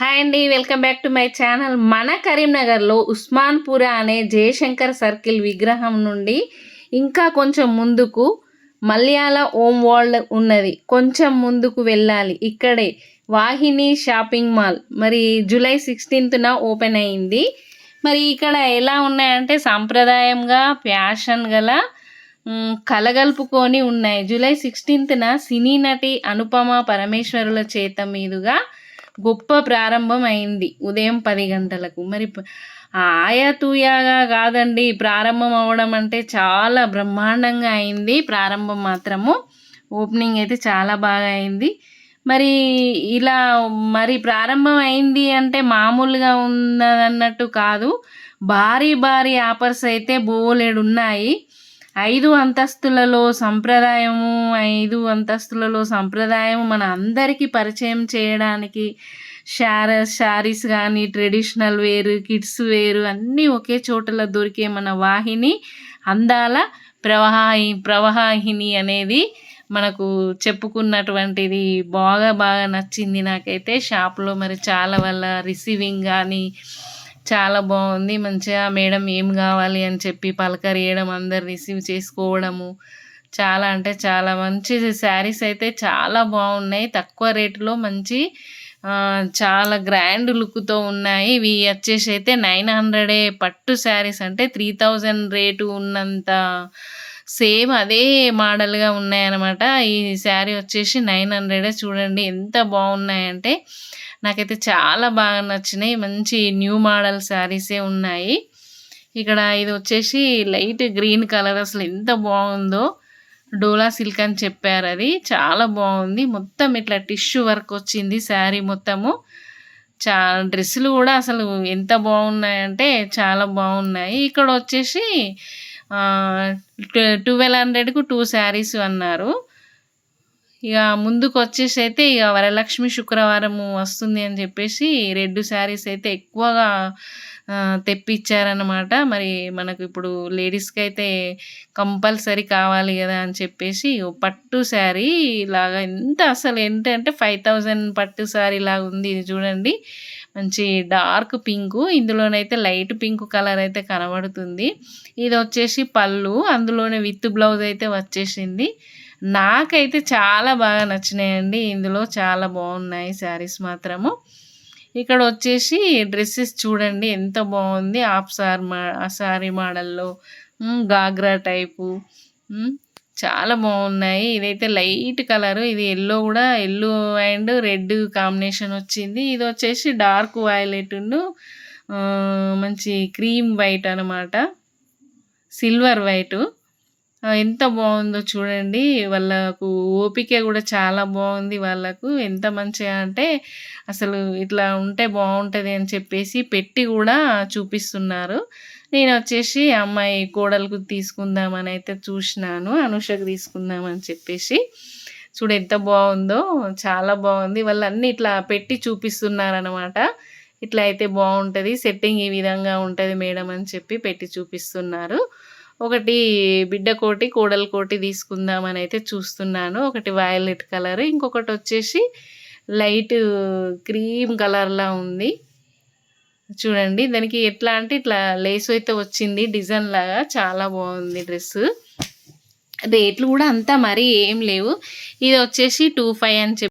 Hi అండి, welcome back to my channel. మన కరీంనగర్లో ఉస్మాన్పుర అనే జయశంకర్ సర్కిల్ విగ్రహం నుండి ఇంకా కొంచెం ముందుకు మలయాళ ఓం వరల్డ్ ఉన్నది. కొంచెం ముందుకు వెళ్ళాలి. ఇక్కడే వాహిని షాపింగ్ మాల్ మరి జూలై 16న ఓపెన్ అయింది. మరి ఇక్కడ ఎలా ఉన్నాయంటే సాంప్రదాయంగా ఫ్యాషన్ గల కలగలుపుకొని ఉన్నాయి. జూలై 16న సినీ నటి అనుపమ పరమేశ్వరుల చేత మీదుగా గొప్ప ప్రారంభం అయింది ఉదయం 10 గంటలకు. మరి ఆయాతూయాగా కాదండి, ప్రారంభం అవ్వడం అంటే చాలా బ్రహ్మాండంగా అయింది. ప్రారంభం మాత్రము ఓపెనింగ్ అయితే చాలా బాగా అయింది. మరి ఇలా మరి ప్రారంభం అయింది అంటే మామూలుగా ఉన్నదన్నట్టు కాదు, భారీ భారీ ఆఫర్స్ అయితే బోలెడు ఉన్నాయి. 5 అంతస్తులలో సంప్రదాయము మన అందరికీ పరిచయం చేయడానికి శారీస్ కానీ ట్రెడిషనల్ వేరు, కిడ్స్ వేరు అన్నీ ఒకే చోటలో దొరికే మన వాహిని అందాల ప్రవాహిని అనేది మనకు చెప్పుకున్నటువంటిది బాగా నచ్చింది నాకైతే. షాప్లో మరి చాలా వాళ్ళ రిసీవింగ్ కానీ చాలా బాగుంది. మంచిగా మేడం ఏం కావాలి అని చెప్పి పలకరియడం, అందరు రిసీవ్ చేసుకోవడము, చాలా అంటే చాలా మంచి శారీస్ అయితే చాలా బాగున్నాయి. తక్కువ రేటులో మంచి చాలా గ్రాండ్ లుక్తో ఉన్నాయి. ఇవి వచ్చేసి అయితే 900 పట్టు శారీస్, అంటే 3000 రేటు ఉన్నంత సేమ్ అదే మోడల్గా ఉన్నాయన్నమాట. ఈ శారీ వచ్చేసి 900. చూడండి ఎంత బాగున్నాయంటే నాకైతే చాలా బాగా నచ్చినాయి. మంచి న్యూ మోడల్ శారీసే ఉన్నాయి. ఇక్కడ ఇది వచ్చేసి లైట్ గ్రీన్ కలర్, అసలు ఎంత బాగుందో. డోలా సిల్క్ అని చెప్పారు, అది చాలా బాగుంది. మొత్తం ఇట్లా టిష్యూ వర్క్ వచ్చింది శారీ మొత్తము. డ్రెస్సులు కూడా అసలు ఎంత బాగున్నాయంటే చాలా బాగున్నాయి. ఇక్కడ వచ్చేసి 1200కు 2 శారీస్ అన్నారు. ఇక ముందుకు వచ్చేసి అయితే ఇక వరలక్ష్మి శుక్రవారం వస్తుంది అని చెప్పేసి 2 శారీస్ అయితే ఎక్కువగా తెప్పించారనమాట. మరి మనకు ఇప్పుడు లేడీస్కి అయితే కంపల్సరీ కావాలి కదా అని చెప్పేసి పట్టు శారీ లాగా అసలు ఏంటంటే 5000 పట్టు శారీ లాగా ఉంది. ఇది చూడండి, మంచి డార్క్ పింక్, ఇందులోనైతే లైట్ పింక్ కలర్ అయితే కనబడుతుంది. ఇది వచ్చేసి పళ్ళు, అందులోనే విత్ బ్లౌజ్ అయితే వచ్చేసింది. నాకైతే చాలా బాగా నచ్చినాయండి. ఇందులో చాలా బాగున్నాయి శారీస్ మాత్రము. ఇక్కడ వచ్చేసి డ్రెస్సెస్ చూడండి ఎంత బాగుంది. సారీ మోడల్లో గాగ్రా టైపు చాలా బాగున్నాయి. ఇదైతే లైట్ కలరు, ఇది ఎల్లో అండ్ రెడ్ కాంబినేషన్ వచ్చింది. ఇది వచ్చేసి డార్క్ వైలెట్ మంచి క్రీమ్ వైట్ అనమాట, సిల్వర్ వైటు. ఎంత బాగుందో చూడండి. వాళ్ళకు ఓపిక కూడా చాలా బాగుంది. వాళ్ళకు ఎంత మంచిగా అంటే అసలు ఇట్లా ఉంటే బాగుంటుంది అని చెప్పేసి పెట్టి కూడా చూపిస్తున్నారు. నేను వచ్చేసి అమ్మాయి కోడలకు తీసుకుందామని అయితే చూసినాను, అనుషకు తీసుకుందామని చెప్పేసి. చూడు ఎంత బాగుందో, చాలా బాగుంది. వాళ్ళన్నీ ఇట్లా పెట్టి చూపిస్తున్నారనమాట. ఇట్లా అయితే బాగుంటుంది, సెట్టింగ్ ఈ విధంగా ఉంటుంది మేడం అని చెప్పి పెట్టి చూపిస్తున్నారు. ఒకటి బిడ్డ కోటి కోడలు కోటి తీసుకుందామని అయితే చూస్తున్నాను. ఒకటి వైలెట్ కలర్, ఇంకొకటి వచ్చేసి లైట్ క్రీమ్ కలర్లా ఉంది. చూడండి, దానికి ఎట్లా అంటే ఇట్లా లేస్ అయితే వచ్చింది డిజైన్ లాగా, చాలా బాగుంది డ్రెస్. రేట్లు కూడా అంతా మరీ ఏం లేవు. ఇది వచ్చేసి 25 అని చెప్పి